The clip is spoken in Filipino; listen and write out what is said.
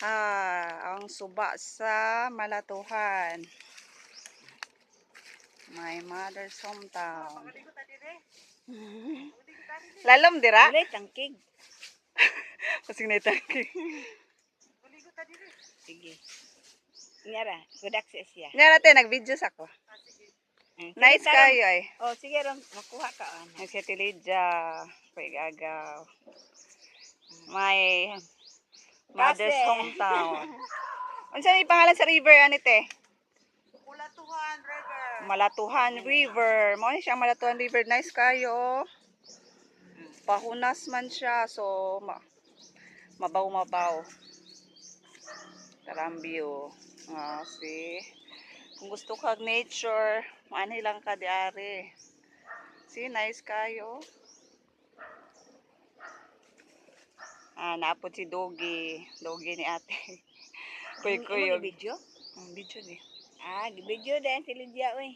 Ang suba sa Malatuhan. My mother's hometown. Lalom dira? Dili tangkig. Kasing naitangki. Sige. Nyara, gudak siya. Nga natin, nag-video sa ko. Nice kayo ay. Oh, sige ron makuha ka ana. Ang si Tilidja. Pagagaw. My mother's hometown. Ano sa pangalan sa river, anite? Malatuhan River. Malatuhan River. Mao ni siya Malatuhan River. Nice kayo. Pahunas man siya. So, mabaw-mabaw. Karambyo. See? Kung gusto kag nature, maani lang ka diari. See, nice kayo. Naapod si Dogi. Dogi ni ate. Kuy-kuy. Video? Video ni. Video din si Lydia oy.